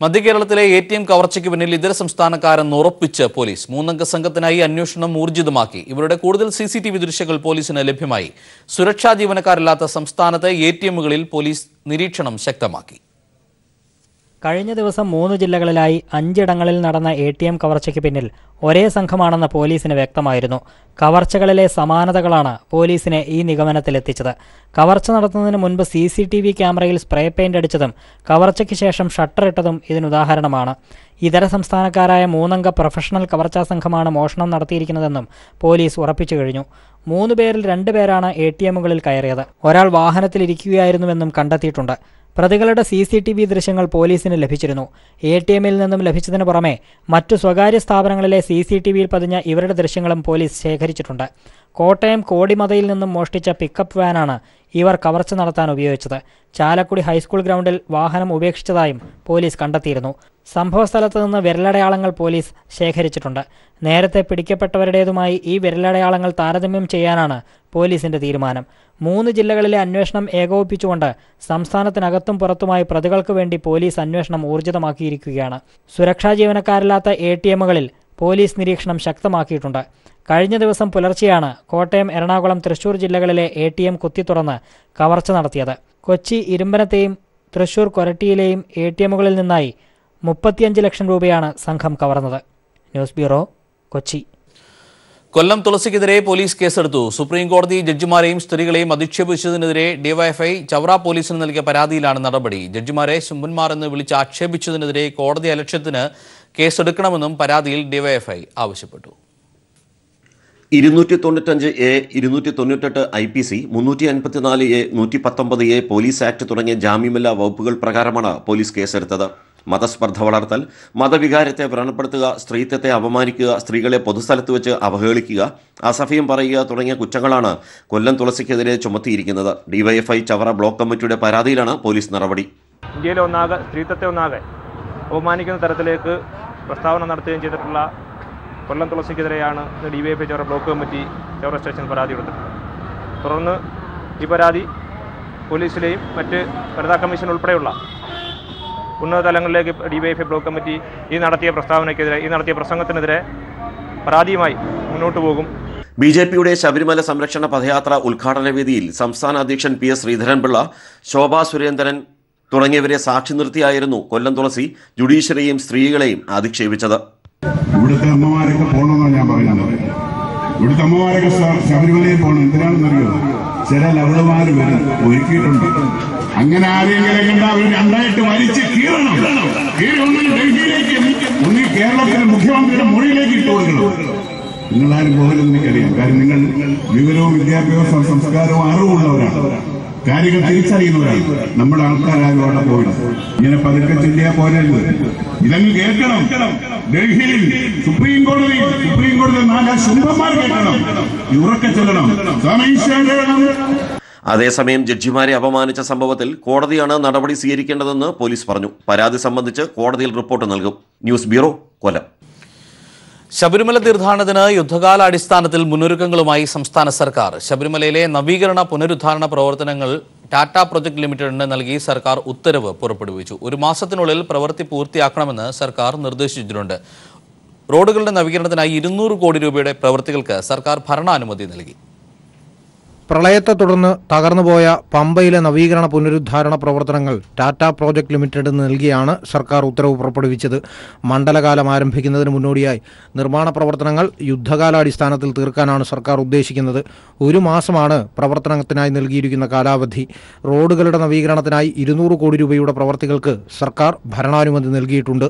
മധ്യകേരളത്തിലെ ATM കവർച്ചയ്ക്ക് പിന്നിൽ ഇതര സംസ്ഥാനക്കാരെന്ന് ഉറപ്പിച്ച് പോലീസ്. 3 അംഗ സംഘത്തിനായി അന്വേഷണം ഊർജിതമാക്കി. ഇവരുടെ കൂടുതൽ CCTV ദൃശ്യങ്ങൾ പോലീസിന് ലഭ്യമായി. സുരക്ഷാ ജീവനക്കാരില്ലാത്ത സംസ്ഥാനത്തെ ATMകളിൽ പോലീസ് നിരീക്ഷണം ശക്തമാക്കി. കഴിഞ്ഞ ദിവസം 3 ജില്ലകളിലായി 5 ഇടങ്ങളിൽ നടന്ന ATM കവർച്ചയ്ക്ക് പിന്നിൽ ഒരേ സംഘമാണെന്ന് പോലീസിന് വ്യക്തമായിരുന്നു. കവർച്ചകളിലെ സമാനതകളാണ് പോലീസിനെ ഈ നിഗമനത്തിലെത്തിച്ചത്. കവർച്ച നടത്തുന്നതിന് മുൻപ് CCTV ക്യാമറയിൽ സ്പ്രേ പെയിന്റ് അടിച്ചതും കവർച്ചയ്ക്ക് ശേഷം ഷട്ടർ ഇട്ടതും ഇതിനുദാഹരണമാണ്. ഇതര സംസ്ഥാനക്കാരായ 3 അംഗ പ്രൊഫഷണൽ കവർച്ചാ സംഘമാണ് മോഷണം നടത്തിയിരിക്കുന്നതെന്നും പോലീസ് ഉറപ്പിച്ചു കഴിഞ്ഞു. 3 പേരിൽ 2 പേരാണ് ATMകളിൽ കയറിയത്. ഒരാൾ വാഹനത്തിലിരിക്കുകയായിരുന്നുവെന്നും കണ്ടെത്തിയിട്ടുണ്ട്. പ്രതികളുടെ CCTV ദൃശ്യങ്ങൾ പോലീസിന് ലഭിച്ചിരുന്നു. ATMൽ നിന്നും ലഭിച്ചതിന് പുറമെ മറ്റു സ്വകാര്യ സ്ഥാപനങ്ങളിലെ CCTVയിൽ പതിഞ്ഞ ഇവരുടെ ദൃശ്യങ്ങളും പോലീസ് ശേഖരിച്ചിട്ടുണ്ട്. കോട്ടയം കോടിമതയിൽ നിന്നും മോഷ്ടിച്ച പിക്കപ്പ് വാനാണ് ഇവർ കവർച്ച നടത്താൻ ഉപയോഗിച്ചത്. ചാലക്കുടി ഹൈസ്കൂൾ ഗ്രൗണ്ടിൽ വാഹനം ഉപേക്ഷിച്ചതായും പോലീസ് കണ്ടെത്തിയിരുന്നു. സംഭവസ്ഥലത്ത് നിന്ന് വിരലടയാളങ്ങൾ പോലീസ് ശേഖരിച്ചിട്ടുണ്ട്. നേരത്തെ പിടിക്കപ്പെട്ടവരുടേതുമായി ഈ വിരലടയാളങ്ങൾ താരതമ്യം ചെയ്യാനാണ് പോലീസിന്റെ തീരുമാനം. 3 ജില്ലകളിലെ അന്വേഷണം ഏകോപിപ്പിച്ചുകൊണ്ട് സംസ്ഥാനത്തിനകത്തും പുറത്തുമായി പ്രതികൾക്ക് വേണ്ടി പോലീസ് അന്വേഷണം ഊർജിതമാക്കിയിരിക്കുകയാണ്. സുരക്ഷാ ജീവനക്കാരില്ലാത്ത ATMകളിൽ പോലീസ് നിരീക്ഷണം ശക്തമാക്കിയിട്ടുണ്ട്. കഴിഞ്ഞ ദിവസം പുലർച്ചെയാണ് കോട്ടയം, എറണാകുളം, തൃശൂർ ജില്ലകളിലെ ATM കുത്തിത്തുറന്ന് കവർച്ച നടത്തിയത്. കൊച്ചി ഇരുമ്പനത്തെയും തൃശൂർ കൊരട്ടിയിലെയും ATMകളിൽ നിന്നായി 35 ലക്ഷം രൂപയാണ് സംഘം കവർന്നത്. News bureau, Kochi. കൊല്ലം തുളസിക്കെതിരെ പോലീസ് കേസെടുത്തു. സുപ്രീം കോടതി ജഡ്ജിമാരെയും സ്ത്രീകളെയും അധിക്ഷേപിച്ചതിനെതിരെ ഡിവൈഎഫ്ഐ ചവറ പോലീസിന് നൽകിയ പരാതിയിലാണ് നടപടി. ജഡ്ജിമാരെ ശുംഭന്മാർ എന്ന് വിളിച്ച് ആക്ഷേപിച്ചതിനെതിരെ കോടതി അലക്ഷ്യത്തിന് കേസെടുക്കണമെന്നും പരാതിയിൽ ഡിവൈഎഫ്ഐ ആവശ്യപ്പെട്ടു. 295A, 298 IPC, 354A, 119A police act തുടങ്ങിയ ജാമ്യമില്ലാ വകുപ്പുകൾ പ്രകാരമാണ് പോലീസ് കേസെടുത്തത്. മതസ്പർദ്ധ വളർത്തൽ, മതവികാരത്തെ വ്രണപ്പെടുത്തുക, സ്ത്രീത്വത്തെ അപമാനിക്കുക, സ്ത്രീകളെ പൊതുസ്ഥലത്ത് വെച്ച് അവഹേളിക്കുക, അസഭ്യം പറയുക തുടങ്ങിയ കുറ്റങ്ങളാണ് കൊല്ലം തുളസിക്കെതിരെ ചുമത്തിയിരിക്കുന്നത്. ഡിവൈഎഫ്ഐ ചവറ ബ്ലോക്ക് കമ്മിറ്റിയുടെ പരാതിയിലാണ് പോലീസ് നടപടി. ഇന്ത്യയിലെ ഒന്നാകെ സ്ത്രീത്വത്തെ അപമാനിക്കുന്ന തരത്തിലേക്ക് പ്രസ്താവന നടത്തുകയും ചെയ്തിട്ടുള്ള കൊല്ലം തുളസിക്കെതിരെയാണ് DYFI Chavara block committee Chavara station പരാതി കൊടുത്തിട്ടുള്ളത്. തുടർന്ന് ഈ പരാതി പോലീസിലെയും മറ്റ് വനിതാ കമ്മീഷൻ ഉൾപ്പെടെയുള്ള ഉന്നത തലങ്ങളിലേക്ക് ഡിവൈഎഫ്ഐ ബ്ലോക്ക് കമ്മിറ്റി ഈ നടത്തിയ പ്രസ്താവനയ്ക്കെതിരെ, ഈ നടത്തിയ പ്രസംഗത്തിനെതിരെ പരാതിയുമായി മുന്നോട്ട് പോകും. BJPയുടെ ശബരിമല സംരക്ഷണ പദയാത്ര ഉദ്ഘാടന വേദിയിൽ സംസ്ഥാന അധ്യക്ഷൻ PS ശ്രീധരൻപിള്ള, ശോഭാ സുരേന്ദ്രൻ തുടങ്ങിയവരെ സാക്ഷി നിർത്തിയായിരുന്നു കൊല്ലം തുളസി ജുഡീഷ്യറിയെയും സ്ത്രീകളെയും അധിക്ഷേപിച്ചത്. ഇവിടുത്തെ അമ്മമാരൊക്കെ പോകണമെന്നാണ് ഞാൻ പറയുന്നത്. ഇവിടുത്തെ അമ്മമാരൊക്കെ ശബരിമലയിൽ പോകണം. എന്തിനാണെന്നറിയോ? ചില ലവളമാര് വരും, ഒരുക്കിയിട്ടുണ്ട്. അങ്ങനെ ആരെങ്കിലും കണ്ട അവർ രണ്ടായിട്ട് വലിച്ച് കീറണം. കീറി ഒന്നിന് ഡൽഹിയിലേക്ക്, ഒന്നിൽ കേരളത്തിലെ മുഖ്യമന്ത്രിയുടെ മൊഴിയിലേക്ക് ഇട്ട് കൊടുക്കണം. നിങ്ങളാരും പോകലെന്ന് എനിക്കറിയാം. കാര്യം നിങ്ങൾ വിവരവും വിദ്യാഭ്യാസവും സംസ്കാരവും അറിവുള്ളവരാണ്, കാര്യങ്ങൾ തിരിച്ചറിയുന്നവരാണ്. നമ്മുടെ ആൾക്കാരും അവിടെ പോയിട്ട് ഇങ്ങനെ പതുക്കെ ചൊല്ലിയാൽ പോരരുത്. ഇതങ്ങ് കേൾക്കണം. ഡൽഹിയിൽ സുപ്രീം കോടതി 4 ശുംഭന്മാർ കേൾക്കണം, ഉറക്കെ ചെല്ലണം. അതേസമയം ജഡ്ജിമാരെ അപമാനിച്ച സംഭവത്തിൽ കോടതിയാണ് നടപടി സ്വീകരിക്കേണ്ടതെന്ന് പോലീസ് പറഞ്ഞു. പരാതി സംബന്ധിച്ച് കോടതിയിൽ റിപ്പോർട്ട് നൽകും. ന്യൂസ് ബ്യൂറോ, കൊല്ലം. ശബരിമല തീർത്ഥാടനത്തിന് യുദ്ധകാലാടിസ്ഥാനത്തിൽ മുന്നൊരുക്കങ്ങളുമായി സംസ്ഥാന സർക്കാർ. ശബരിമലയിലെ നവീകരണ പുനരുദ്ധാരണ പ്രവർത്തനങ്ങൾ ടാറ്റ പ്രൊജക്ട് ലിമിറ്റഡിന് നൽകി സർക്കാർ ഉത്തരവ് പുറപ്പെടുവിച്ചു. 1 മാസത്തിനുള്ളിൽ പ്രവൃത്തി പൂർത്തിയാക്കണമെന്ന് സർക്കാർ നിർദ്ദേശിച്ചിട്ടുണ്ട്. റോഡുകളുടെ നവീകരണത്തിനായി 200 കോടി രൂപയുടെ പ്രവൃത്തികൾക്ക് സർക്കാർ ഭരണാനുമതി നൽകി. പ്രളയത്തെ തുടർന്ന് തകർന്നുപോയ പമ്പയിലെ നവീകരണ പുനരുദ്ധാരണ പ്രവർത്തനങ്ങൾ ടാറ്റ പ്രോജക്ട് ലിമിറ്റഡ് നൽകിയാണ് സർക്കാർ ഉത്തരവ് പുറപ്പെടുവിച്ചത്. മണ്ഡലകാലം ആരംഭിക്കുന്നതിന് മുന്നോടിയായി നിർമ്മാണ പ്രവർത്തനങ്ങൾ യുദ്ധകാലാടിസ്ഥാനത്തിൽ തീർക്കാനാണ് സർക്കാർ ഉദ്ദേശിക്കുന്നത്. 1 മാസമാണ് പ്രവർത്തനത്തിനായി നൽകിയിരിക്കുന്ന കാലാവധി. റോഡുകളുടെ നവീകരണത്തിനായി 200 കോടി രൂപയുടെ പ്രവർത്തികൾക്ക് സർക്കാർ ഭരണാനുമതി നൽകിയിട്ടുണ്ട്.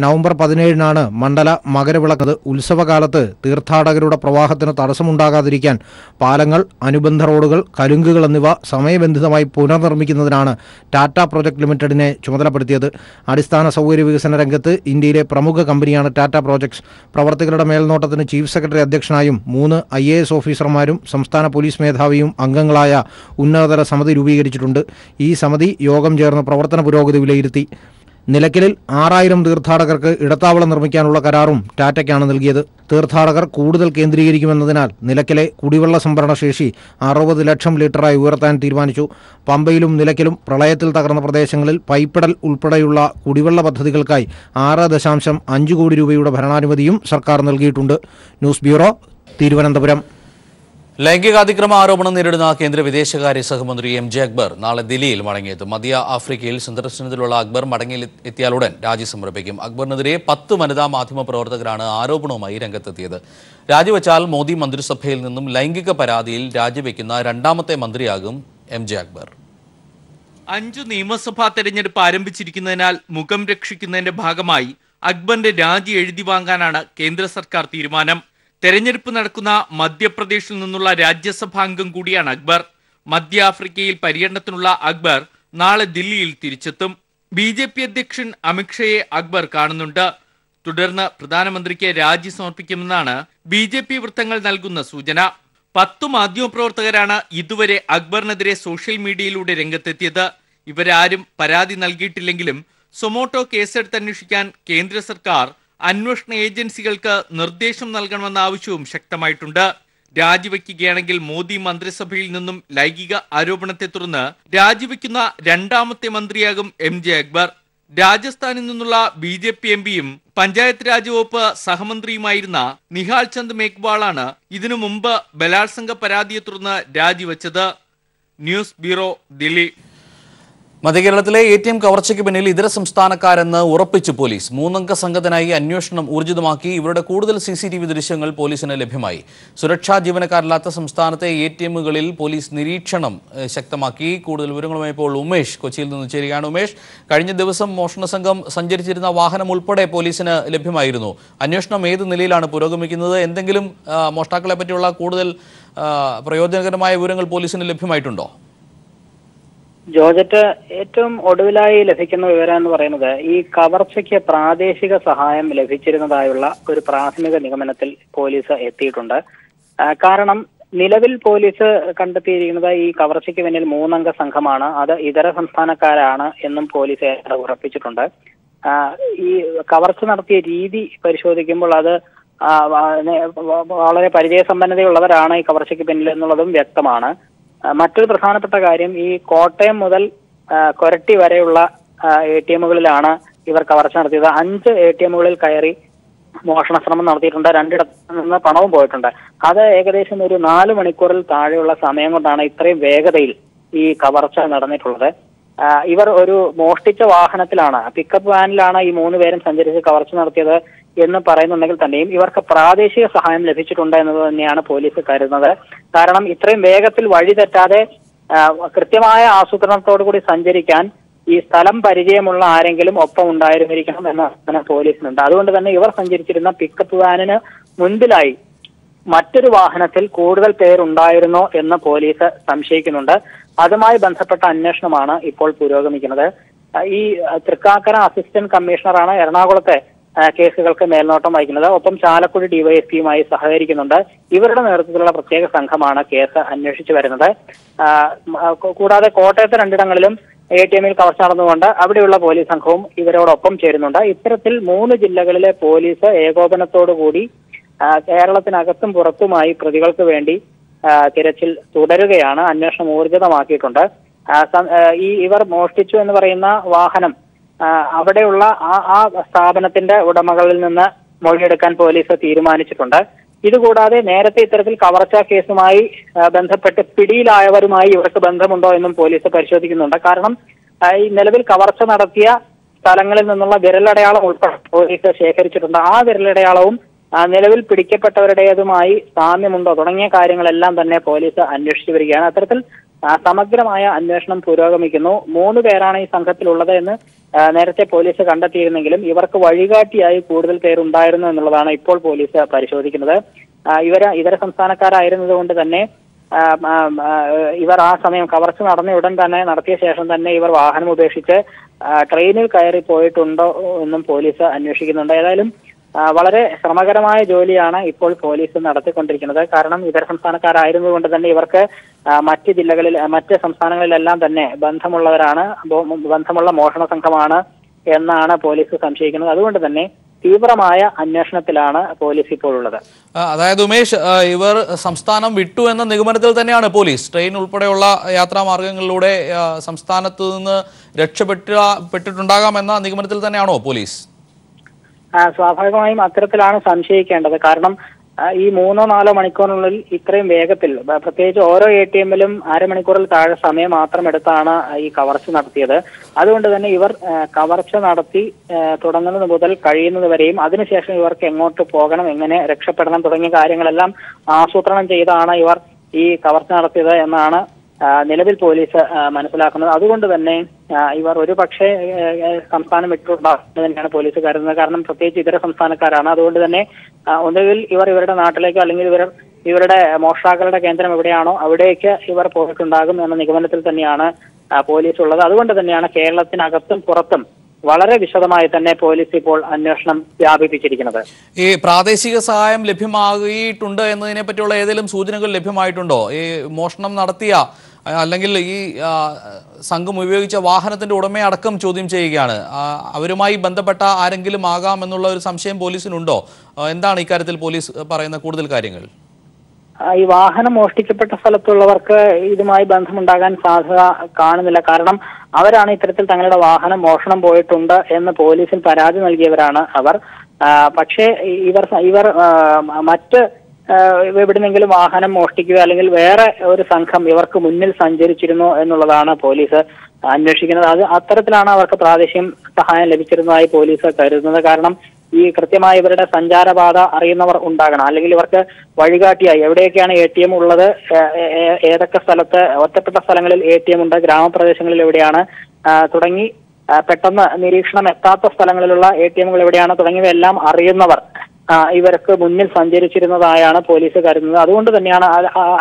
നവംബർ 17-നാണ് മണ്ഡല മകരവിളക്ക്. ഉത്സവകാലത്ത് തീർത്ഥാടകരുടെ പ്രവാഹത്തിന് തടസ്സമുണ്ടാകാതിരിക്കാൻ പാലങ്ങൾ, അനുബന്ധ റോഡുകൾ, കലുങ്കുകൾ എന്നിവ സമയബന്ധിതമായി പുനർനിർമ്മിക്കുന്നതിനാണ് ടാറ്റ പ്രോജക്ട് ലിമിറ്റഡിനെ ചുമതലപ്പെടുത്തിയത്. അടിസ്ഥാന സൗകര്യ വികസന രംഗത്ത് ഇന്ത്യയിലെ പ്രമുഖ കമ്പനിയാണ് ടാറ്റ പ്രോജക്ട്സ്. പ്രവർത്തികളുടെ മേൽനോട്ടത്തിന് ചീഫ് സെക്രട്ടറി അധ്യക്ഷനായും 3 IAS ഓഫീസർമാരും സംസ്ഥാന പോലീസ് മേധാവിയും അംഗങ്ങളായ ഉന്നതതല സമിതി രൂപീകരിച്ചിട്ടുണ്ട്. ഈ സമിതി യോഗം ചേർന്ന് പ്രവർത്തന പുരോഗതി വിലയിരുത്തി. നിലയ്ക്കലിൽ 6000 തീർത്ഥാടകർക്ക് ഇടത്താവളം നിർമ്മിക്കാനുള്ള കരാറും ടാറ്റയ്ക്കാണ് നൽകിയത്. തീർത്ഥാടകർ കൂടുതൽ കേന്ദ്രീകരിക്കുമെന്നതിനാൽ നിലയ്ക്കലെ കുടിവെള്ള സംഭരണ ശേഷി 60 ലക്ഷം ലിറ്ററായി ഉയർത്താൻ തീരുമാനിച്ചു. പമ്പയിലും നിലയ്ക്കലും പ്രളയത്തിൽ തകർന്ന പ്രദേശങ്ങളിൽ പൈപ്പിടൽ ഉൾപ്പെടെയുള്ള കുടിവെള്ള പദ്ധതികൾക്കായി 6.5 കോടി രൂപയുടെ ഭരണാനുമതിയും സർക്കാർ നൽകിയിട്ടുണ്ട്. News bureau, Thiruvananthapuram. ലൈംഗികാതിക്രമ ആരോപണം നേരിടുന്ന കേന്ദ്ര വിദേശകാര്യ സഹമന്ത്രി എം ജെ അക്ബർ നാളെ ദില്ലിയിൽ മടങ്ങിയെത്തും. മധ്യ ആഫ്രിക്കയിൽ സന്ദർശനത്തിലുള്ള അക്ബർ മടങ്ങിയെത്തിയാലുടൻ രാജി സമർപ്പിക്കും. അക്ബറിനെതിരെ 10 വനിതാ മാധ്യമ പ്രവർത്തകരാണ് ആരോപണവുമായി രംഗത്തെത്തിയത്. രാജിവെച്ചാൽ മോദി മന്ത്രിസഭയിൽ നിന്നും ലൈംഗിക പരാതിയിൽ രാജിവെക്കുന്ന രണ്ടാമത്തെ മന്ത്രിയാകും എം ജെ അക്ബർ. 5 നിയമസഭാ തെരഞ്ഞെടുപ്പ് ആരംഭിച്ചിരിക്കുന്നതിനാൽ മുഖം രക്ഷിക്കുന്നതിന്റെ ഭാഗമായി അക്ബറിന്റെ രാജി എഴുതി വാങ്ങാനാണ് കേന്ദ്ര സർക്കാർ തീരുമാനം. തെരഞ്ഞെടുപ്പ് നടക്കുന്ന മധ്യപ്രദേശിൽ നിന്നുള്ള രാജ്യസഭാംഗം കൂടിയാണ് അക്ബർ. മധ്യ ആഫ്രിക്കയിൽ പര്യടനത്തിനുള്ള അക്ബർ നാളെ ദില്ലിയിൽ തിരിച്ചെത്തും. BJP അധ്യക്ഷൻ അമിത്ഷയെ അക്ബർ കാണുന്നുണ്ട്. തുടർന്ന് പ്രധാനമന്ത്രിക്ക് രാജി സമർപ്പിക്കുമെന്നാണ് BJP വൃത്തങ്ങൾ നൽകുന്ന സൂചന. 10 മാധ്യമപ്രവർത്തകരാണ് ഇതുവരെ അക്ബറിനെതിരെ സോഷ്യൽ മീഡിയയിലൂടെ രംഗത്തെത്തിയത്. ഇവരാരും പരാതി നൽകിയിട്ടില്ലെങ്കിലും സൊമോട്ടോ കേസെടുത്ത് അന്വേഷിക്കാൻ കേന്ദ്ര സർക്കാർ അന്വേഷണ ഏജൻസികൾക്ക് നിർദ്ദേശം നൽകണമെന്ന ആവശ്യവും ശക്തമായിട്ടുണ്ട്. രാജിവെക്കുകയാണെങ്കിൽ മോദി മന്ത്രിസഭയിൽ നിന്നും ലൈംഗിക ആരോപണത്തെ തുടർന്ന് രാജിവെക്കുന്ന രണ്ടാമത്തെ മന്ത്രിയാകും എം ജെ അക്ബർ. രാജസ്ഥാനിൽ നിന്നുള്ള BJP MPയും പഞ്ചായത്ത് രാജ് വകുപ്പ് സഹമന്ത്രിയുമായിരുന്ന നിഹാൽ ചന്ദ് മേഘ്വാളാണ് ഇതിനു മുമ്പ് ബലാത്സംഗ പരാതിയെ തുടർന്ന് രാജിവെച്ചത്. News bureau, Delhi. മധ്യകേരളത്തിലെ ATM കവർച്ചയ്ക്ക് പിന്നിൽ ഇതര സംസ്ഥാനക്കാരെന്ന് ഉറപ്പിച്ചു പോലീസ്. 3 അംഗ സംഘത്തിനായി അന്വേഷണം ഊർജിതമാക്കി. ഇവരുടെ കൂടുതൽ CCTV ദൃശ്യങ്ങൾ പോലീസിന് ലഭ്യമായി. സുരക്ഷാ ജീവനക്കാരില്ലാത്ത സംസ്ഥാനത്തെ ATMകളിൽ പോലീസ് നിരീക്ഷണം ശക്തമാക്കി. കൂടുതൽ വിവരങ്ങളുമായി ഇപ്പോൾ ഉമേഷ് കൊച്ചിയിൽ നിന്ന് ചേരുകയാണ്. ഉമേഷ്, കഴിഞ്ഞ ദിവസം മോഷണ സംഘം സഞ്ചരിച്ചിരുന്ന വാഹനം ഉൾപ്പെടെ പോലീസിന് ലഭ്യമായിരുന്നു. അന്വേഷണം ഏത് നിലയിലാണ് പുരോഗമിക്കുന്നത്? എന്തെങ്കിലും മോഷ്ടാക്കളെ പറ്റിയുള്ള കൂടുതൽ പ്രയോജനകരമായ വിവരങ്ങൾ പോലീസിന് ലഭ്യമായിട്ടുണ്ടോ? ജോർജറ്റ്, ഏറ്റവും ഒടുവിലായി ലഭിക്കുന്ന വിവരം എന്ന് പറയുന്നത് ഈ കവർച്ചയ്ക്ക് പ്രാദേശിക സഹായം ലഭിച്ചിരുന്നതായുള്ള ഒരു പ്രാഥമിക നിഗമനത്തിൽ പോലീസ് എത്തിയിട്ടുണ്ട്. കാരണം നിലവിൽ പോലീസ് കണ്ടെത്തിയിരിക്കുന്നത് ഈ കവർച്ചയ്ക്ക് പിന്നിൽ 3 അംഗ സംഘമാണ്. അത് ഇതര സംസ്ഥാനക്കാരാണ് എന്നും പോലീസ് ഉറപ്പിച്ചിട്ടുണ്ട്. ഈ കവർച്ച നടത്തിയ രീതി പരിശോധിക്കുമ്പോൾ അത് വളരെ പരിചയസമ്പന്നതയുള്ളവരാണ് ഈ കവർച്ചയ്ക്ക് പിന്നിൽ എന്നുള്ളതും വ്യക്തമാണ്. മറ്റൊരു പ്രധാനപ്പെട്ട കാര്യം, ഈ കോട്ടയം മുതൽ കൊരട്ടി വരെയുള്ള ATMകളിലാണ് ഇവർ കവർച്ച നടത്തിയത്. 5 ATMകളിൽ കയറി മോഷണ ശ്രമം നടത്തിയിട്ടുണ്ട്. 2 നിന്ന് പണവും പോയിട്ടുണ്ട്. അത് ഏകദേശം ഒരു 4 മണിക്കൂറിൽ താഴെയുള്ള സമയം കൊണ്ടാണ് ഇത്രയും വേഗതയിൽ ഈ കവർച്ച നടന്നിട്ടുള്ളത്. ഇവർ ഒരു മോഷ്ടിച്ച വാഹനത്തിലാണ്, പിക്കപ്പ് വാനിലാണ് ഈ 3 പേരും സഞ്ചരിച്ച് കവർച്ച നടത്തിയത് എന്ന് പറയുന്നുണ്ടെങ്കിൽ തന്നെയും ഇവർക്ക് പ്രാദേശിക സഹായം ലഭിച്ചിട്ടുണ്ട് എന്നത് തന്നെയാണ് പോലീസ് കരുതുന്നത്. കാരണം ഇത്രയും വേഗത്തിൽ വഴി തെറ്റാതെ കൃത്യമായ ആസൂത്രണത്തോടു കൂടി സഞ്ചരിക്കാൻ ഈ സ്ഥലം പരിചയമുള്ള ആരെങ്കിലും ഒപ്പം ഉണ്ടായിരുന്നിരിക്കണം എന്ന പോലീസിനുണ്ട്. അതുകൊണ്ട് തന്നെ ഇവർ സഞ്ചരിച്ചിരുന്ന പിക്കപ്പ് വാനിന് മുൻപിലായി മറ്റൊരു വാഹനത്തിൽ കൂടുതൽ പേരുണ്ടായിരുന്നോ എന്ന് പോലീസ് സംശയിക്കുന്നുണ്ട്. അതുമായി ബന്ധപ്പെട്ട അന്വേഷണമാണ് ഇപ്പോൾ പുരോഗമിക്കുന്നത്. ഈ തൃക്കാക്കര അസിസ്റ്റന്റ് കമ്മീഷണറാണ് എറണാകുളത്തെ കേസുകൾക്ക് മേൽനോട്ടം വഹിക്കുന്നത്. ഒപ്പം ചാലക്കുടി DYSPയുമായി സഹകരിക്കുന്നുണ്ട്. ഇവരുടെ നേതൃത്വത്തിലുള്ള പ്രത്യേക സംഘമാണ് കേസ് അന്വേഷിച്ചു വരുന്നത്. കൂടാതെ കോട്ടയത്തെ 2ഇടങ്ങളിലും ATMൽ കവർച്ച നടന്നുകൊണ്ട് അവിടെയുള്ള പോലീസ് സംഘവും ഇവരോടൊപ്പം ചേരുന്നുണ്ട്. ഇത്തരത്തിൽ 3 ജില്ലകളിലെ പോലീസ് ഏകോപനത്തോടുകൂടി കേരളത്തിനകത്തും പുറത്തുമായി പ്രതികൾക്ക് വേണ്ടി തിരച്ചിൽ തുടരുകയാണ്. അന്വേഷണം ഊർജിതമാക്കിയിട്ടുണ്ട്. ഇവർ മോഷ്ടിച്ചു എന്ന് പറയുന്ന വാഹനം അവിടെയുള്ള ആ സ്ഥാപനത്തിന്റെ ഉടമകളിൽ നിന്ന് മൊഴിയെടുക്കാൻ പോലീസ് തീരുമാനിച്ചിട്ടുണ്ട്. ഇതുകൂടാതെ നേരത്തെ ഇത്തരത്തിൽ കവർച്ചാ കേസുമായി ബന്ധപ്പെട്ട് പിടിയിലായവരുമായി ഇവർക്ക് ബന്ധമുണ്ടോ എന്നും പോലീസ് പരിശോധിക്കുന്നുണ്ട്. കാരണം ഈ നിലവിൽ കവർച്ച നടത്തിയ സ്ഥലങ്ങളിൽ നിന്നുള്ള വിരലടയാളം ഉൾപ്പെടെ പോലീസ് ശേഖരിച്ചിട്ടുണ്ട്. ആ വിരലടയാളവും നിലവിൽ പിടിക്കപ്പെട്ടവരുടേതുമായി സാമ്യമുണ്ടോ തുടങ്ങിയ കാര്യങ്ങളെല്ലാം തന്നെ പോലീസ് അന്വേഷിച്ചു വരികയാണ്. അത്തരത്തിൽ സമഗ്രമായ അന്വേഷണം പുരോഗമിക്കുന്നു. 3 പേരാണ് ഈ സംഘത്തിലുള്ളത് എന്ന് നേരത്തെ പോലീസ് കണ്ടെത്തിയിരുന്നെങ്കിലും ഇവർക്ക് വഴികാട്ടിയായി കൂടുതൽ പേരുണ്ടായിരുന്നു എന്നുള്ളതാണ് ഇപ്പോൾ പോലീസ് പരിശോധിക്കുന്നത്. ഇതര സംസ്ഥാനക്കാരായിരുന്നത് കൊണ്ട് തന്നെ ഇവർ ആ സമയം കവർച്ച നടന്ന ഉടൻ തന്നെ നടത്തിയ ശേഷം തന്നെ ഇവർ വാഹനം ഉപേക്ഷിച്ച് ട്രെയിനിൽ കയറി പോയിട്ടുണ്ടോ എന്നും പോലീസ് അന്വേഷിക്കുന്നുണ്ട്. ഏതായാലും വളരെ ശ്രമകരമായ ജോലിയാണ് ഇപ്പോൾ പോലീസ് നടത്തിക്കൊണ്ടിരിക്കുന്നത്. കാരണം ഇതര സംസ്ഥാനക്കാരായിരുന്നത് കൊണ്ട് തന്നെ ഇവർക്ക് മറ്റ് ജില്ലകളിൽ മറ്റ് സംസ്ഥാനങ്ങളിലെല്ലാം തന്നെ ബന്ധമുള്ളവരാണ്. ബന്ധമുള്ള മോഷണ സംഘമാണ് എന്നാണ് പോലീസ് സംശയിക്കുന്നത്. അതുകൊണ്ട് തന്നെ തീവ്രമായ അന്വേഷണത്തിലാണ് പോലീസ് ഇപ്പോൾ ഉള്ളത്. അതായത് ഉമേഷ്, ഇവർ സംസ്ഥാനം വിട്ടു എന്ന നിഗമനത്തിൽ തന്നെയാണ് പോലീസ്. ട്രെയിൻ ഉൾപ്പെടെയുള്ള യാത്രാമാർഗങ്ങളിലൂടെ സംസ്ഥാനത്ത് നിന്ന് രക്ഷപ്പെട്ടിട്ടുണ്ടാകാം എന്ന നിഗമനത്തിൽ തന്നെയാണോ പോലീസ്? സ്വാഭാവികമായും അത്തരത്തിലാണ് സംശയിക്കേണ്ടത്. കാരണം ഈ 3-4 മണിക്കൂറിനുള്ളിൽ ഇത്രയും വേഗത്തിൽ, പ്രത്യേകിച്ച് ഓരോ ATM-ലും അരമണിക്കൂറിൽ താഴെ സമയം മാത്രം എടുത്താണ് ഈ കവർച്ച നടത്തിയത്. അതുകൊണ്ട് തന്നെ ഇവർ കവർച്ച നടത്തി തുടങ്ങുന്നത് മുതൽ കഴിയുന്നത് വരെയും അതിനുശേഷം ഇവർക്ക് എങ്ങോട്ട് പോകണം, എങ്ങനെ രക്ഷപ്പെടണം തുടങ്ങിയ കാര്യങ്ങളെല്ലാം ആസൂത്രണം ചെയ്താണ് ഇവർ ഈ കവർച്ച നടത്തിയത് എന്നാണ് നിലവിൽ പോലീസ് മനസ്സിലാക്കുന്നത്. അതുകൊണ്ട് തന്നെ ഇവർ ഒരു പക്ഷേ സംസ്ഥാനം വിട്ടുണ്ടാകുന്നത് തന്നെയാണ് പോലീസ് കരുതുന്നത്. കാരണം പ്രത്യേകിച്ച് ഇതര സംസ്ഥാനക്കാരാണ്. അതുകൊണ്ട് തന്നെ ഒന്നുകിൽ ഇവർ ഇവരുടെ നാട്ടിലേക്കോ അല്ലെങ്കിൽ ഇവരുടെ മോഷ്ടാക്കളുടെ കേന്ദ്രം എവിടെയാണോ അവിടേക്ക് ഇവർ പോയിട്ടുണ്ടാകും എന്ന നിഗമനത്തിൽ തന്നെയാണ് പോലീസ് ഉള്ളത്. അതുകൊണ്ട് തന്നെയാണ് കേരളത്തിനകത്തും പുറത്തും വളരെ വിശദമായി തന്നെ പോലീസ് ഇപ്പോൾ അന്വേഷണം വ്യാപിപ്പിച്ചിരിക്കുന്നത്. ഈ പ്രാദേശിക സഹായം ലഭ്യമാകിയിട്ടുണ്ട് എന്നതിനെ പറ്റിയുള്ള ഏതെങ്കിലും സൂചനകൾ ലഭ്യമായിട്ടുണ്ടോ? ഈ മോഷണം നടത്തിയ അല്ലെങ്കിൽ ഈ സംഘം ഉപയോഗിച്ച വാഹനത്തിന്റെ ഉടമയെ അടക്കം ചോദ്യം ചെയ്യുകയാണ്. അവരുമായി ബന്ധപ്പെട്ട ആരെങ്കിലും ആകാം എന്നുള്ള ഒരു സംശയം പോലീസിനുണ്ടോ? എന്താണ് ഇക്കാര്യത്തിൽ പോലീസ് പറയുന്ന കൂടുതൽ കാര്യങ്ങൾ? ഈ വാഹനം മോഷ്ടിക്കപ്പെട്ട സ്ഥലത്തുള്ളവർക്ക് ഇതുമായി ബന്ധമുണ്ടാകാൻ സാധ്യത കാണുന്നില്ല. കാരണം അവരാണ് ഇത്തരത്തിൽ തങ്ങളുടെ വാഹനം മോഷണം പോയിട്ടുണ്ട് എന്ന് പോലീസിൽ പരാതി നൽകിയവരാണ് അവർ. പക്ഷേ ഇവർ മറ്റ് എവിടെന്നെങ്കിലും വാഹനം മോഷ്ടിക്കുക അല്ലെങ്കിൽ വേറെ ഒരു സംഘം ഇവർക്ക് മുന്നിൽ സഞ്ചരിച്ചിരുന്നു എന്നുള്ളതാണ് പോലീസ് അന്വേഷിക്കുന്നത്. അത്തരത്തിലാണ് അവർക്ക് പ്രാദേശിക സഹായം ലഭിച്ചിരുന്നതായി പോലീസ് കരുതുന്നത്. കാരണം ഈ കൃത്യമായി ഇവരുടെ സഞ്ചാരപാത അറിയുന്നവർ ഉണ്ടാകണം, അല്ലെങ്കിൽ ഇവർക്ക് വഴികാട്ടിയായി എവിടെയൊക്കെയാണ് ATM ഉള്ളത്, ഏതൊക്കെ സ്ഥലത്ത് ഒറ്റപ്പെട്ട സ്ഥലങ്ങളിൽ ATM ഉണ്ട്, ഗ്രാമപ്രദേശങ്ങളിൽ എവിടെയാണ് തുടങ്ങി പെട്ടെന്ന് നിരീക്ഷണം എത്താത്ത സ്ഥലങ്ങളിലുള്ള ATMകൾ എവിടെയാണ് തുടങ്ങിയവയെല്ലാം അറിയുന്നവർ ഇവർക്ക് മുന്നിൽ സഞ്ചരിച്ചിരുന്നതായാണ് പോലീസ് കരുതുന്നത്. അതുകൊണ്ട് തന്നെയാണ്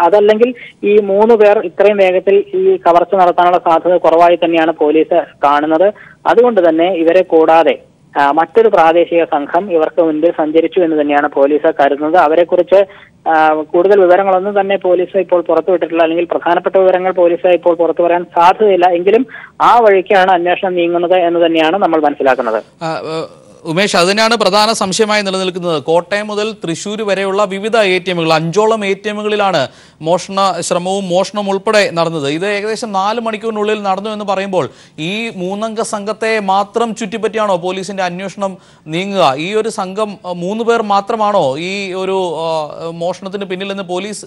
അതല്ലെങ്കിൽ ഈ 3 പേർ ഇത്രയും വേഗത്തിൽ ഈ കവർച്ച നടത്താനുള്ള സാധ്യത കുറവായി തന്നെയാണ് പോലീസ് കാണുന്നത്. അതുകൊണ്ട് തന്നെ ഇവരെ കൂടാതെ മറ്റൊരു പ്രാദേശിക സംഘം ഇവർക്ക് മുൻപിൽ സഞ്ചരിച്ചു എന്ന് തന്നെയാണ് പോലീസ് കരുതുന്നത്. അവരെക്കുറിച്ച് കൂടുതൽ വിവരങ്ങളൊന്നും തന്നെ പോലീസ് ഇപ്പോൾ പുറത്തുവിട്ടിട്ടില്ല, അല്ലെങ്കിൽ പ്രധാനപ്പെട്ട വിവരങ്ങൾ പോലീസ് ഇപ്പോൾ പുറത്തു പറയാൻ സാധ്യതയില്ല. എങ്കിലും ആ വഴിക്കാണ് അന്വേഷണം നീങ്ങുന്നത് എന്ന് തന്നെയാണ് നമ്മൾ മനസ്സിലാക്കുന്നത്. ഉമേഷ്, അതിനാണ് പ്രധാന സംശയമായി നിലനിൽക്കുന്നത്. കോട്ടയം മുതൽ തൃശ്ശൂർ വരെയുള്ള വിവിധ ATMകൾ, 5ഓളം ATMകളിലാണ് മോഷണ ശ്രമവും മോഷണം ഉൾപ്പെടെ നടന്നത്. ഇത് ഏകദേശം 4 മണിക്കൂറിനുള്ളിൽ നടന്നു എന്ന് പറയുമ്പോൾ ഈ 3 അംഗ സംഘത്തെ മാത്രം ചുറ്റിപ്പറ്റിയാണോ പോലീസിന്റെ അന്വേഷണം നീങ്ങുക? ഈ ഒരു സംഘം 3 പേർ മാത്രമാണോ ഈ ഒരു മോഷണത്തിന് പിന്നിലെന്ന് പോലീസ്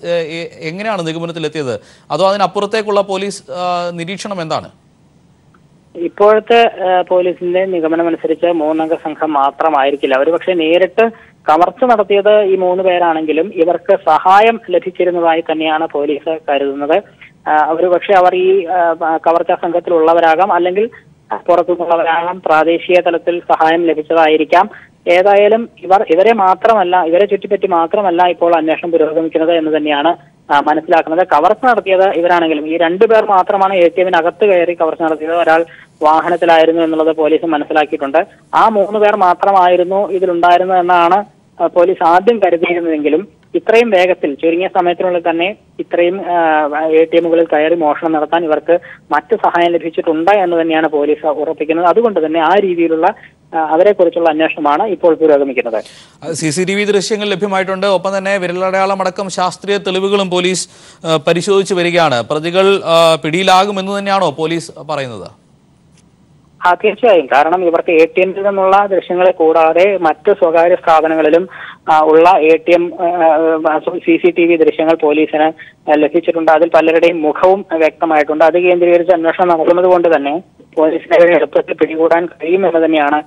എങ്ങനെയാണ് നിഗമനത്തിലെത്തിയത്? അതോ അതിനപ്പുറത്തേക്കുള്ള പോലീസ് നിരീക്ഷണം എന്താണ്? ഇപ്പോഴത്തെ പോലീസിന്റെ നിഗമനമനുസരിച്ച് 3 അംഗ സംഘം മാത്രമായിരിക്കില്ല. അവർ പക്ഷേ നേരിട്ട് കവർച്ച നടത്തിയത് ഈ 3 പേരാണെങ്കിലും ഇവർക്ക് സഹായം ലഭിച്ചിരുന്നതായി തന്നെയാണ് പോലീസ് കരുതുന്നത്. പക്ഷേ അവർ ഈ കവർച്ചാ സംഘത്തിലുള്ളവരാകാം, അല്ലെങ്കിൽ പുറത്തുനിന്നുള്ളവരാകാം, പ്രാദേശിക തലത്തിൽ സഹായം ലഭിച്ചതായിരിക്കാം. ഏതായാലും ഇവരെ ചുറ്റിപ്പറ്റി മാത്രമല്ല ഇപ്പോൾ അന്വേഷണം പുരോഗമിക്കുന്നത് എന്ന് തന്നെയാണ് മനസ്സിലാക്കുന്നത്. കവർച്ച നടത്തിയത് ഇവരാണെങ്കിലും ഈ 2 പേർ മാത്രമാണ് ATMനകത്ത് കയറി കവർച്ച നടത്തിയത്. ഒരാൾ വാഹനത്തിലായിരുന്നു എന്നുള്ളത് പോലീസ് മനസ്സിലാക്കിയിട്ടുണ്ട്. ആ 3 പേർ മാത്രമായിരുന്നു ഇതിലുണ്ടായിരുന്നത് എന്നാണ് പോലീസ് ആദ്യം കരുതിയിരുന്നതെങ്കിലും ഇത്രയും വേഗത്തിൽ ചുരുങ്ങിയ സമയത്തിനുള്ളിൽ തന്നെ ഇത്രയും ATMകളിൽ കയറി മോഷണം നടത്താൻ ഇവർക്ക് മറ്റ് സഹായം ലഭിച്ചിട്ടുണ്ട് എന്ന് തന്നെയാണ് പോലീസ് ഉറപ്പിക്കുന്നത്. അതുകൊണ്ട് തന്നെ ആ രീതിയിലുള്ള അവരെക്കുറിച്ചുള്ള അന്വേഷണമാണ് ഇപ്പോൾ പുരോഗമിക്കുന്നത്. CCTV ദൃശ്യങ്ങൾ ലഭ്യമായിട്ടുണ്ട്. ഒപ്പം തന്നെ വിരലടയാളമടക്കം ശാസ്ത്രീയ തെളിവുകളും പോലീസ് പരിശോധിച്ചു വരികയാണ്. പ്രതികൾ പിടിയിലാകുമെന്ന് തന്നെയാണോ പോലീസ് പറയുന്നത്? തീർച്ചയായും. കാരണം ഇവർക്ക് ATMയിൽ നിന്നുള്ള ദൃശ്യങ്ങളെ കൂടാതെ മറ്റ് സ്വകാര്യ സ്ഥാപനങ്ങളിലും ഉള്ള ATM CCTV ദൃശ്യങ്ങൾ പോലീസിന് ലഭിച്ചിട്ടുണ്ട്. അതിൽ പലരുടെയും മുഖവും വ്യക്തമായിട്ടുണ്ട്. അത് കേന്ദ്രീകരിച്ച് അന്വേഷണം നടക്കുന്നത് കൊണ്ട് തന്നെ പോലീസിനെ എളുപ്പത്തിൽ പിടികൂടാൻ കഴിയുമെന്ന് തന്നെയാണ്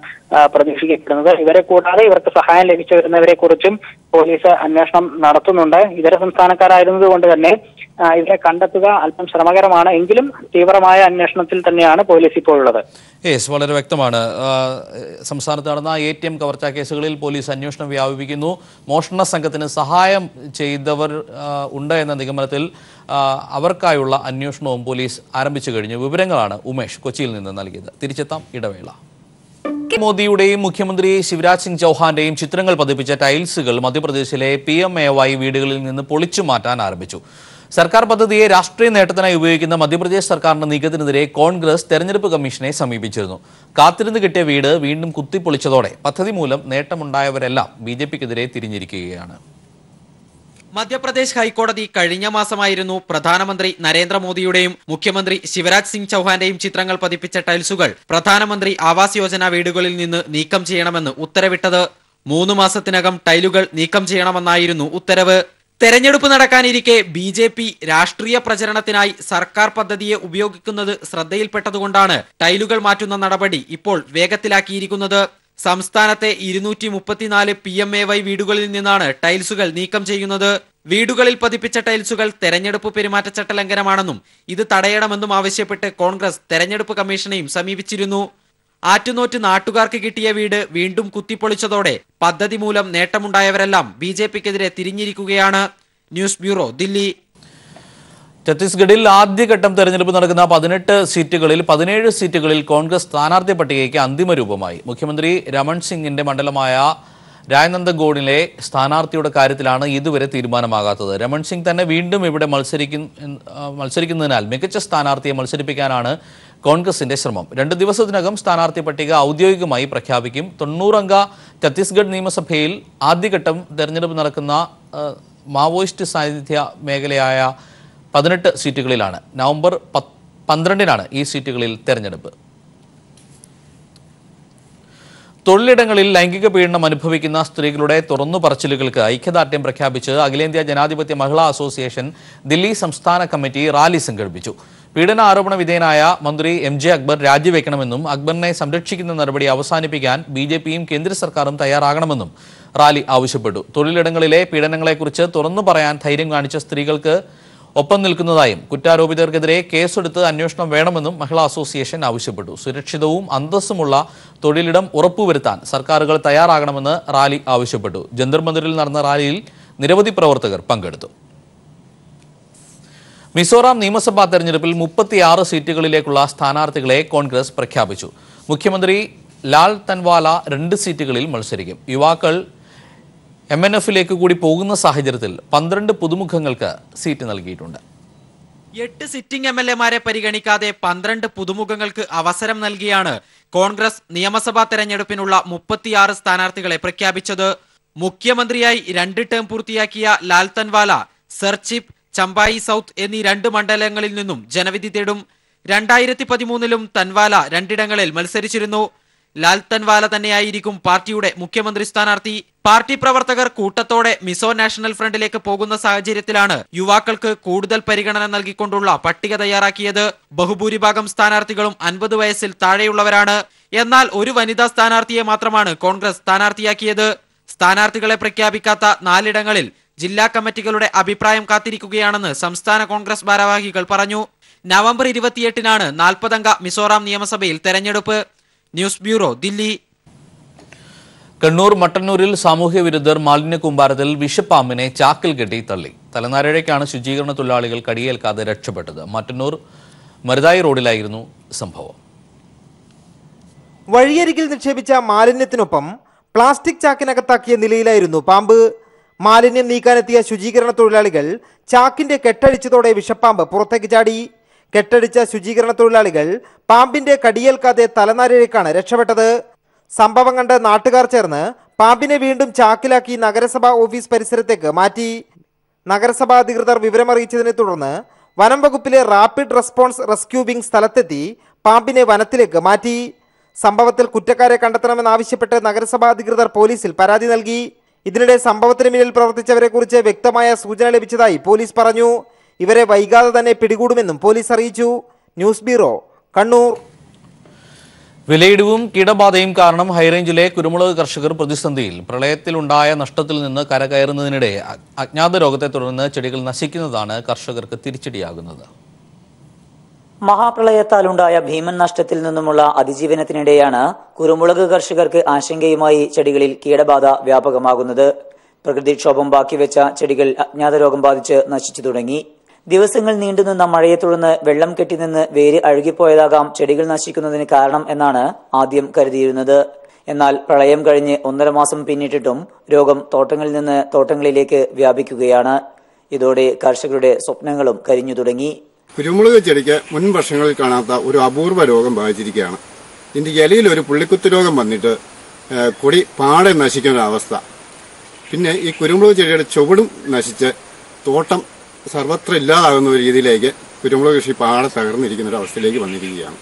പ്രതീക്ഷിക്കപ്പെടുന്നത്. ഇവരെ കൂടാതെ ഇവർക്ക് സഹായം ലഭിച്ചു വരുന്നവരെ കുറിച്ചും പോലീസ് അന്വേഷണം നടത്തുന്നുണ്ട്. ഇതര സംസ്ഥാനക്കാരായിരുന്നത് കൊണ്ട് തന്നെ ഇവരെ കണ്ടെത്തുക അല്പം ശ്രമകരമാണ്. എങ്കിലും തീവ്രമായ അന്വേഷണത്തിൽ തന്നെയാണ് പോലീസ് ഇപ്പോൾ ഉള്ളത്. വളരെ വ്യക്തമാണ്. സംസ്ഥാനത്ത് നടന്ന ATM കവർച്ചാ കേസുകളിൽ പോലീസ് അന്വേഷണം വ്യാപിപ്പിക്കുന്നു. മോഷണ സംഘത്തിന് സഹായം ചെയ്തവർ ഉണ്ട് എന്ന നിഗമനത്തിൽ അവർക്കായുള്ള അന്വേഷണവും പോലീസ് ആരംഭിച്ചു കഴിഞ്ഞു. വിവരങ്ങളാണ് ഉമേഷ് കൊച്ചിയിൽ നിന്ന് നൽകിയത്. തിരിച്ചെത്താം, ഇടവേള. മോദിയുടെയും മുഖ്യമന്ത്രി ശിവരാജ് സിംഗ് ചൗഹാന്റെയും ചിത്രങ്ങൾ പതിപ്പിച്ച ടൈൽസുകൾ മധ്യപ്രദേശിലെ PMAY വീടുകളിൽ നിന്ന് പൊളിച്ചു മാറ്റാൻ ആരംഭിച്ചു. സർക്കാർ പദ്ധതിയെ രാഷ്ട്രീയ നേട്ടത്തിനായി ഉപയോഗിക്കുന്ന മധ്യപ്രദേശ് സർക്കാരിന്റെ നീക്കത്തിനെതിരെ കോൺഗ്രസ് തെരഞ്ഞെടുപ്പ് കമ്മീഷനെ സമീപിച്ചിരുന്നു. കാത്തിരുന്ന് കിട്ടിയ വീട് വീണ്ടും കുത്തിപ്പൊളിച്ചതോടെ പദ്ധതി മൂലം നേട്ടമുണ്ടായവരെല്ലാം ബിജെപിക്കെതിരെ തിരിഞ്ഞിരിക്കുകയാണ്. മധ്യപ്രദേശ് ഹൈക്കോടതി കഴിഞ്ഞ മാസമായിരുന്നു പ്രധാനമന്ത്രി നരേന്ദ്രമോദിയുടെയും മുഖ്യമന്ത്രി ശിവരാജ് സിംഗ് ചൌഹാന്റെയും ചിത്രങ്ങൾ പതിപ്പിച്ച ടൈൽസുകൾ പ്രധാനമന്ത്രി ആവാസ് യോജന വീടുകളിൽ നിന്ന് നീക്കം ചെയ്യണമെന്ന് ഉത്തരവിട്ടത്. 3 മാസത്തിനകം ടൈലുകൾ നീക്കം ചെയ്യണമെന്നായിരുന്നു ഉത്തരവ്. തെരഞ്ഞെടുപ്പ് നടക്കാനിരിക്കെ ബിജെപി രാഷ്ട്രീയ പ്രചരണത്തിനായി സർക്കാർ പദ്ധതിയെ ഉപയോഗിക്കുന്നത് ശ്രദ്ധയിൽപ്പെട്ടതുകൊണ്ടാണ് ടൈലുകൾ മാറ്റുന്ന നടപടി ഇപ്പോൾ വേഗത്തിലാക്കിയിരിക്കുന്നത്. സംസ്ഥാനത്തെ 234 PMAY വീടുകളിൽ നിന്നാണ് ടൈൽസുകൾ നീക്കം ചെയ്യുന്നത്. വീടുകളിൽ പതിപ്പിച്ച ടൈൽസുകൾ തെരഞ്ഞെടുപ്പ് പെരുമാറ്റച്ചട്ട ലംഘനമാണെന്നും ഇത് തടയണമെന്നും ആവശ്യപ്പെട്ട് കോൺഗ്രസ് തെരഞ്ഞെടുപ്പ് കമ്മീഷനെയും സമീപിച്ചിരുന്നു. ആറ്റുനോറ്റ് നാട്ടുകാർക്ക് കിട്ടിയ വീട് വീണ്ടും കുത്തിപ്പൊളിച്ചതോടെ പദ്ധതി മൂലം നേട്ടമുണ്ടായവരെല്ലാം ബിജെപിക്കെതിരെ തിരിഞ്ഞിരിക്കുകയാണ്. News bureau, Delhi. ഛത്തീസ്ഗഡിൽ ആദ്യഘട്ടം തെരഞ്ഞെടുപ്പ് നടക്കുന്ന 18 സീറ്റുകളിൽ 17 സീറ്റുകളിൽ കോൺഗ്രസ് സ്ഥാനാർത്ഥി പട്ടികയ്ക്ക് അന്തിമ രൂപമായി. മുഖ്യമന്ത്രി രമൺ സിംഗിന്റെ മണ്ഡലമായ രായ്നന്ദഗോഡിലെ സ്ഥാനാർത്ഥിയുടെ കാര്യത്തിലാണ് ഇതുവരെ തീരുമാനമാകാത്തത്. രമൺ സിംഗ് തന്നെ വീണ്ടും ഇവിടെ മത്സരിക്കുന്നതിനാൽ മികച്ച സ്ഥാനാർത്ഥിയെ മത്സരിപ്പിക്കാനാണ് കോൺഗ്രസിന്റെ ശ്രമം. 2 ദിവസത്തിനകം സ്ഥാനാർത്ഥി പട്ടിക ഔദ്യോഗികമായി പ്രഖ്യാപിക്കും. 90 അംഗ ഛത്തീസ്ഗഡ് നിയമസഭയിൽ ആദ്യഘട്ടം തെരഞ്ഞെടുപ്പ് നടക്കുന്ന മാവോയിസ്റ്റ് സാന്നിധ്യ മേഖലയായ 18 സീറ്റുകളിലാണ്. നവംബർ 12-നാണ് ഈ സീറ്റുകളിൽ തെരഞ്ഞെടുപ്പ്. തൊഴിലിടങ്ങളിൽ ലൈംഗിക പീഡനം അനുഭവിക്കുന്ന സ്ത്രീകളുടെ തുറന്നു പറച്ചിലുകൾക്ക് ഐക്യദാർഢ്യം പ്രഖ്യാപിച്ച് അഖിലേന്ത്യാ ജനാധിപത്യ മഹിളാ അസോസിയേഷൻ ദില്ലി സംസ്ഥാന കമ്മിറ്റി റാലി സംഘടിപ്പിച്ചു. പീഡന ആരോപണ വിധേയനായ മന്ത്രി MJ അക്ബർ രാജിവെക്കണമെന്നും അക്ബറിനെ സംരക്ഷിക്കുന്ന നടപടി അവസാനിപ്പിക്കാൻ BJPയും കേന്ദ്ര സർക്കാരും തയ്യാറാകണമെന്നും റാലി ആവശ്യപ്പെട്ടു. തൊഴിലിടങ്ങളിലെ പീഡനങ്ങളെക്കുറിച്ച് തുറന്നു പറയാൻ ധൈര്യം കാണിച്ച സ്ത്രീകൾക്ക് ഒപ്പം നിൽക്കുന്നതായും കുറ്റാരോപിതർക്കെതിരെ കേസെടുത്ത് അന്വേഷണം വേണമെന്നും മഹിളാ അസോസിയേഷൻ ആവശ്യപ്പെട്ടു. സുരക്ഷിതവും അന്തസ്സുമുള്ള തൊഴിലിടം ഉറപ്പുവരുത്താൻ സർക്കാരുകൾ തയ്യാറാകണമെന്ന് റാലി ആവശ്യപ്പെട്ടു. ജന്തർ മന്ദിറിൽ നടന്ന റാലിയിൽ നിരവധി പ്രവർത്തകർ പങ്കെടുത്തു. മിസോറാം നിയമസഭാ തെരഞ്ഞെടുപ്പിൽ 36 സീറ്റുകളിലേക്കുള്ള സ്ഥാനാർത്ഥികളെ കോൺഗ്രസ് പ്രഖ്യാപിച്ചു. മുഖ്യമന്ത്രി ലാൽ തൻവാല 2 സീറ്റുകളിൽ മത്സരിക്കും. യുവാക്കൾ MNF-ലേക്ക് കൂടി പോകുന്ന സാഹചര്യത്തിൽ 12 പുതുമുഖങ്ങൾക്ക് സീറ്റ് നൽകിയിട്ടുണ്ട്. 8 സിറ്റിംഗ് MLA-മാരെ പരിഗണിക്കാതെ 12 പുതുമുഖങ്ങൾക്ക് അവസരം നൽകിയാണ് കോൺഗ്രസ് നിയമസഭാ തെരഞ്ഞെടുപ്പിനുള്ള 36 സ്ഥാനാർത്ഥികളെ പ്രഖ്യാപിച്ചത്. മുഖ്യമന്ത്രിയായി 2 ടേം പൂർത്തിയാക്കിയ ലാൽ തൻവാല സർച്ചിപ്പ്, ചമ്പായി സൗത്ത് എന്നീ 2 മണ്ഡലങ്ങളിൽ നിന്നും ജനവിധി തേടും. 2013-ലും തൻവാല 2 ഇടങ്ങളിൽ മത്സരിച്ചിരുന്നു. ലാൽ തൻവാല തന്നെയായിരിക്കും പാർട്ടിയുടെ മുഖ്യമന്ത്രി സ്ഥാനാർത്ഥി. പാർട്ടി പ്രവർത്തകർ കൂട്ടത്തോടെ മിസോ നാഷണൽ ഫ്രണ്ടിലേക്ക് പോകുന്ന സാഹചര്യത്തിലാണ് യുവാക്കൾക്ക് കൂടുതൽ പരിഗണന നൽകിക്കൊണ്ടുള്ള പട്ടിക തയ്യാറാക്കിയത്. ബഹുഭൂരിഭാഗം സ്ഥാനാർത്ഥികളും 50 വയസ്സിൽ താഴെയുള്ളവരാണ്. എന്നാൽ ഒരു വനിതാ സ്ഥാനാർത്ഥിയെ മാത്രമാണ് കോൺഗ്രസ് സ്ഥാനാർത്ഥിയാക്കിയത്. സ്ഥാനാർത്ഥികളെ പ്രഖ്യാപിക്കാത്ത 4 ഇടങ്ങളിൽ ജില്ലാ കമ്മിറ്റികളുടെ അഭിപ്രായം കാത്തിരിക്കുകയാണെന്ന് സംസ്ഥാന കോൺഗ്രസ് ഭാരവാഹികൾ പറഞ്ഞു. നവംബർ 28-നാണ് 40 അംഗ മിസോറാം നിയമസഭയിൽ തെരഞ്ഞെടുപ്പ്. News bureau, Delhi. കണ്ണൂർ മട്ടന്നൂരിൽ സാമൂഹ്യ വിരുദ്ധർ മാലിന്യ കൂമ്പാരത്തിൽ വിഷപ്പാമ്പിനെ ചാക്കിൽ കെട്ടി തള്ളി. തലനാരിഴയ്ക്കാണ് ശുചീകരണ തൊഴിലാളികൾ കടിയേൽക്കാതെ രക്ഷപ്പെട്ടത്. മട്ടന്നൂർ മരുതായി റോഡിലായിരുന്നു സംഭവം. വഴിയരികിൽ നിക്ഷേപിച്ച മാലിന്യത്തിനൊപ്പം പ്ലാസ്റ്റിക് ചാക്കിനകത്താക്കിയ നിലയിലായിരുന്നു പാമ്പ്. മാലിന്യം നീക്കാനെത്തിയ ശുചീകരണ തൊഴിലാളികൾ ചാക്കിന്റെ കെട്ടഴിച്ചതോടെ വിഷപ്പാമ്പ് പുറത്തേക്ക് ചാടി. കെട്ടടിച്ച ശുചീകരണ തൊഴിലാളികൾ പാമ്പിന്റെ കടിയേൽക്കാതെ തലനാരിഴയ്ക്കാണ് രക്ഷപ്പെട്ടത്. സംഭവം കണ്ട് നാട്ടുകാർ ചേർന്ന് പാമ്പിനെ വീണ്ടും ചാക്കിലാക്കി നഗരസഭാ ഓഫീസ് പരിസരത്തേക്ക് മാറ്റി. നഗരസഭാ അധികൃതർ വിവരമറിയിച്ചതിനെ തുടർന്ന് വനം വകുപ്പിലെ റാപ്പിഡ് റെസ്പോൺസ് റെസ്ക്യൂ വിംഗ് സ്ഥലത്തെത്തി പാമ്പിനെ വനത്തിലേക്ക് മാറ്റി. സംഭവത്തിൽ കുറ്റക്കാരെ കണ്ടെത്തണമെന്നാവശ്യപ്പെട്ട് നഗരസഭാ അധികൃതർ പോലീസിൽ പരാതി നൽകി. ഇതിനിടെ സംഭവത്തിന് പിന്നിൽ പ്രവർത്തിച്ചവരെ കുറിച്ച് വ്യക്തമായ സൂചന ലഭിച്ചതായി പോലീസ് പറഞ്ഞു. ഇവരെ വൈകാതെ തന്നെ പിടികൂടുമെന്നും പോലീസ് അറിയിച്ചു. News bureau, Kannur. വിലയിടിവും കീടബാധയും കാരണം ഹൈറേഞ്ചിലെ കുരുമുളക് കർഷകർ പ്രതിസന്ധിയിൽ. പ്രളയത്തിലുണ്ടായ നഷ്ടത്തിൽ നിന്ന് കരകയറുന്നതിനിടെ അജ്ഞാത രോഗത്തെ തുടർന്ന് ചെടികൾ നശിക്കുന്നതാണ് കർഷകർക്ക് തിരിച്ചടിയാകുന്നത്. മഹാപ്രളയത്താലുണ്ടായ ഭീമൻ നഷ്ടത്തിൽ നിന്നുമുള്ള അതിജീവനത്തിനിടെയാണ് കുരുമുളക് കർഷകർക്ക് ആശങ്കയുമായി ചെടികളിൽ കീടബാധ വ്യാപകമാകുന്നത്. പ്രകൃതിക്ഷോഭം ബാക്കിവെച്ച ചെടികൾ അജ്ഞാത രോഗം ബാധിച്ച് നശിച്ചു തുടങ്ങി. ദിവസങ്ങൾ നീണ്ടുനിന്ന മഴയെ തുടർന്ന് വെള്ളം കെട്ടിനിന്ന് വേര് അഴുകിപ്പോയതാകാം ചെടികൾ നശിക്കുന്നതിന് കാരണം എന്നാണ് ആദ്യം കരുതിയിരുന്നത്. എന്നാൽ പ്രളയം കഴിഞ്ഞ് 1.5 മാസം പിന്നിട്ടിട്ടും രോഗം തോട്ടങ്ങളിൽ നിന്ന് തോട്ടങ്ങളിലേക്ക് വ്യാപിക്കുകയാണ്. ഇതോടെ കർഷകരുടെ സ്വപ്നങ്ങളും കരിഞ്ഞു തുടങ്ങി. കുരുമുളക് ചെടിക്ക് മുൻ വർഷങ്ങളിൽ കാണാത്ത ഒരു അപൂർവ രോഗം ബാധിച്ചിരിക്കുകയാണ്. ഇതിന്റെ ഇലയിൽ ഒരു പുള്ളിക്കുത്ത് രോഗം വന്നിട്ട് കൊടി പാടെ നശിക്കുന്ന അവസ്ഥ. പിന്നെ ഈ കുരുമുളക് ചെടിയുടെ ചുവടും നശിച്ച് തോട്ടം സർവത്ര ഇല്ലാതാകുന്ന ഒരു രീതിയിലേക്ക് കുരുമുളക് കൃഷി പാടെ തകർന്നിരിക്കുന്ന ഒരു അവസ്ഥയിലേക്ക് വന്നിരിക്കുകയാണ്.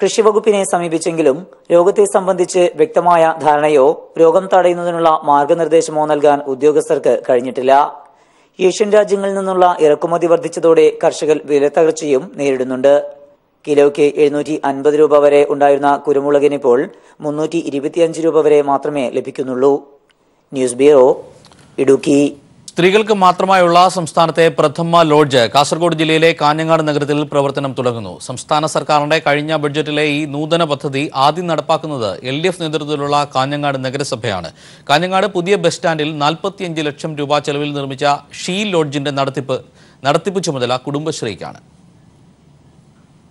കൃഷിവകുപ്പിനെ സമീപിച്ചെങ്കിലും രോഗത്തെ സംബന്ധിച്ച് വ്യക്തമായ ധാരണയോ രോഗം തടയുന്നതിനുള്ള മാർഗനിർദ്ദേശമോ നൽകാൻ ഉദ്യോഗസ്ഥർക്ക് കഴിഞ്ഞിട്ടില്ല. ഏഷ്യൻ രാജ്യങ്ങളിൽ നിന്നുള്ള ഇറക്കുമതി വർദ്ധിച്ചതോടെ കർഷകർ വിലത്തകർച്ചയും നേരിടുന്നുണ്ട്. കിലോയ്ക്ക് 750 രൂപ വരെ ഉണ്ടായിരുന്ന കുരുമുളകിനിപ്പോൾ 325 രൂപ വരെ മാത്രമേ ലഭിക്കുന്നുള്ളൂ. News bureau, Idukki. സ്ത്രീകൾക്ക് മാത്രമായുള്ള സംസ്ഥാനത്തെ പ്രഥമ ലോഡ്ജ് കാസർഗോഡ് ജില്ലയിലെ കാഞ്ഞങ്ങാട് നഗരത്തിൽ പ്രവർത്തനം തുടങ്ങുന്നു. സംസ്ഥാന സർക്കാരിന്റെ കഴിഞ്ഞ ബഡ്ജറ്റിലെ ഈ നൂതന പദ്ധതി ആദ്യം നടപ്പാക്കുന്നത് LDF നേതൃത്വത്തിലുള്ള കാഞ്ഞങ്ങാട് നഗരസഭയാണ്. കാഞ്ഞങ്ങാട് പുതിയ ബസ് സ്റ്റാൻഡിൽ 45 ലക്ഷം രൂപ ചെലവിൽ നിർമ്മിച്ച ഷീ ലോഡ്ജിന്റെ നടത്തിപ്പ് ചുമതല കുടുംബശ്രീക്കാണ്.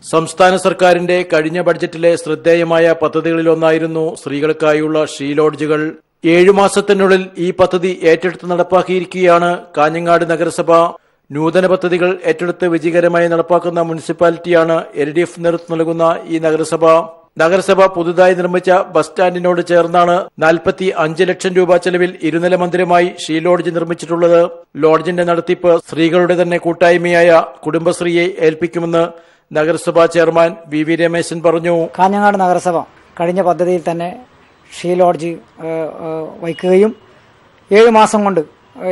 സംസ്ഥാന സർക്കാരിന്റെ കഴിഞ്ഞ ബഡ്ജറ്റിലെ ശ്രദ്ധേയമായ പദ്ധതികളിലൊന്നായിരുന്നു സ്ത്രീകൾക്കായുള്ള ഷീ ലോഡ്ജുകൾ. 7 മാസത്തിനുള്ളിൽ ഈ പദ്ധതി ഏറ്റെടുത്ത് നടപ്പാക്കിയിരിക്കുകയാണ് കാഞ്ഞങ്ങാട് നഗരസഭ. നൂതന പദ്ധതികൾ ഏറ്റെടുത്ത് വിജയകരമായി നടപ്പാക്കുന്ന മുനിസിപ്പാലിറ്റിയാണ് LDF നേതൃത്വം നൽകുന്ന ഈ നഗരസഭ. നഗരസഭ പുതുതായി നിർമ്മിച്ച ബസ് സ്റ്റാൻഡിനോട് ചേർന്നാണ് 45 ലക്ഷം രൂപ ചെലവിൽ ഇരുനില മന്ദിരമായി ഷീ ലോഡ്ജ് നിർമ്മിച്ചിട്ടുള്ളത്. ലോഡ്ജിന്റെ നടത്തിപ്പ് സ്ത്രീകളുടെ തന്നെ കൂട്ടായ്മയായ കുടുംബശ്രീയെ ഏൽപ്പിക്കുമെന്ന് നഗരസഭാ ചെയർമാൻ VV രമേശൻ പറഞ്ഞു. കാഞ്ഞങ്ങാട് നഗരസഭ കഴിഞ്ഞ പദ്ധതിയിൽ തന്നെ ഷീ ലോഡ്ജ് വയ്ക്കുകയും 7 മാസം കൊണ്ട്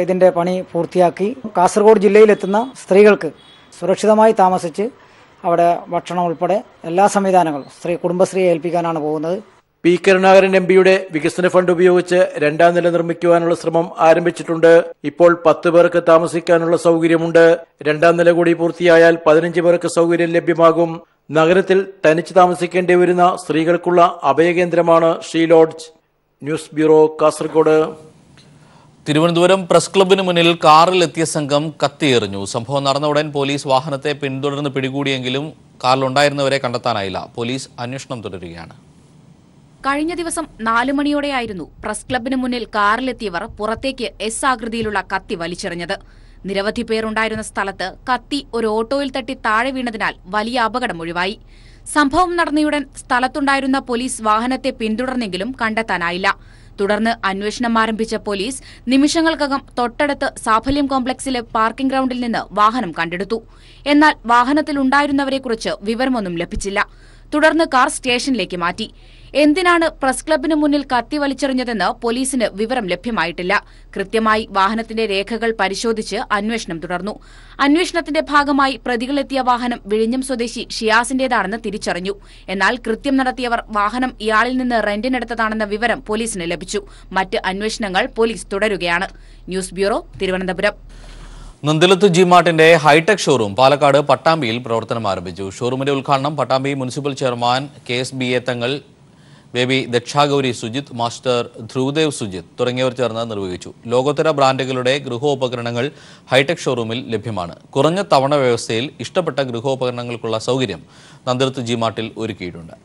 ഇതിന്റെ പണി പൂർത്തിയാക്കി കാസർഗോഡ് ജില്ലയിലെത്തുന്ന സ്ത്രീകൾക്ക് സുരക്ഷിതമായി താമസിച്ച് അവിടെ ഭക്ഷണം ഉൾപ്പെടെ എല്ലാ സംവിധാനങ്ങളും കുടുംബശ്രീയെ ഏൽപ്പിക്കാനാണ് പോകുന്നത്. പി കരുണാകരൻ MPയുടെ വികസന ഫണ്ട് ഉപയോഗിച്ച് 2ാം നില നിർമ്മിക്കുവാനുള്ള ശ്രമം ആരംഭിച്ചിട്ടുണ്ട്. ഇപ്പോൾ 10 പേർക്ക് താമസിക്കാനുള്ള സൗകര്യമുണ്ട്. 2ാം നില കൂടി പൂർത്തിയായാൽ 15 പേർക്ക് സൗകര്യം ലഭ്യമാകും. നഗരത്തിൽ തനിച്ച് താമസിക്കേണ്ടി വരുന്ന സ്ത്രീകൾക്കുള്ള അഭയകേന്ദ്രമാണ് she lodge. News bureau, Kasaragod. Thiruvananthapuram press ക്ലബിന് മുന്നിൽ കാറിൽ എത്തിയ സംഘം കത്തിയെറിഞ്ഞു. സംഭവം നടന്ന ഉടൻ പോലീസ് വാഹനത്തെ പിന്തുടർന്ന് പിടികൂടിയെങ്കിലും കാറിലുണ്ടായിരുന്നവരെ കണ്ടെത്താനായില്ല. പോലീസ് അന്വേഷണം തുടരുകയാണ്. കഴിഞ്ഞ ദിവസം 4 മണിയോടെയായിരുന്നു പ്രസ് ക്ലബിന് മുന്നിൽ കാറിലെത്തിയവർ പുറത്തേക്ക് S ആകൃതിയിലുള്ള കത്തി വലിച്ചെറിഞ്ഞത്. നിരവധി പേരുണ്ടായിരുന്ന സ്ഥലത്ത് കത്തി ഒരു ഓട്ടോയിൽ തട്ടി താഴെ വീണതിനാൽ വലിയ അപകടം ഒഴിവായി. സംഭവം നടന്നയുടൻ സ്ഥലത്തുണ്ടായിരുന്ന പോലീസ് വാഹനത്തെ പിന്തുടർന്നെങ്കിലും കണ്ടെത്താനായില്ല. തുടർന്ന് അന്വേഷണം ആരംഭിച്ച പോലീസ് നിമിഷങ്ങൾക്കകം തൊട്ടടുത്ത് സാഫല്യം കോംപ്ലക്സിലെ പാർക്കിംഗ് ഗ്രൌണ്ടിൽ നിന്ന് വാഹനം കണ്ടെടുത്തു. എന്നാൽ വാഹനത്തിലുണ്ടായിരുന്നവരെക്കുറിച്ച് വിവരമൊന്നും ലഭിച്ചില്ല. തുടർന്ന് കാർ സ്റ്റേഷനിലേക്ക് മാറ്റി. എന്തിനാണ് പ്രസ് ക്ലബിന് മുന്നിൽ കത്തി വലിച്ചെറിഞ്ഞതെന്ന് പോലീസിന് വിവരം ലഭ്യമായിട്ടില്ല. കൃത്യമായി വാഹനത്തിന്റെ രേഖകൾ പരിശോധിച്ച് അന്വേഷണം തുടർന്നു. അന്വേഷണത്തിന്റെ ഭാഗമായി പ്രതികളെത്തിയ വാഹനം വിഴിഞ്ഞം സ്വദേശി ഷിയാസിന്റേതാണെന്ന് തിരിച്ചറിഞ്ഞു. എന്നാൽ കൃത്യം നടത്തിയവർ വാഹനം ഇയാളിൽ നിന്ന് റെന്റിനെടുത്തതാണെന്ന വിവരം പോലീസിന് ലഭിച്ചു. മറ്റ് അന്വേഷണങ്ങൾ പോലീസ് തുടരുകയാണ്. News bureau, Thiruvananthapuram. നന്ദിലത്ത് ജിമാർട്ടിന്റെ ഹൈടെക് ഷോറൂം പാലക്കാട് പട്ടാമ്പിയിൽ പ്രവർത്തനം ആരംഭിച്ചു. ഷോറൂമിന്റെ ഉദ്ഘാടനം Pattambi municipal chairman KSBA Thangal, baby Dakshagauri Sujith, master Dhruvadev Sujith തുടങ്ങിയവർ ചേർന്ന് നിർവഹിച്ചു. ലോകോത്തര ബ്രാൻഡുകളുടെ ഗൃഹോപകരണങ്ങൾ ഹൈടെക് ഷോറൂമിൽ ലഭ്യമാണ്. കുറഞ്ഞ തവണ വ്യവസ്ഥയിൽ ഇഷ്ടപ്പെട്ട ഗൃഹോപകരണങ്ങൾക്കുള്ള സൗകര്യം നന്ദിലത്ത് ജിമാർട്ടിൽ ഒരുക്കിയിട്ടുണ്ട്.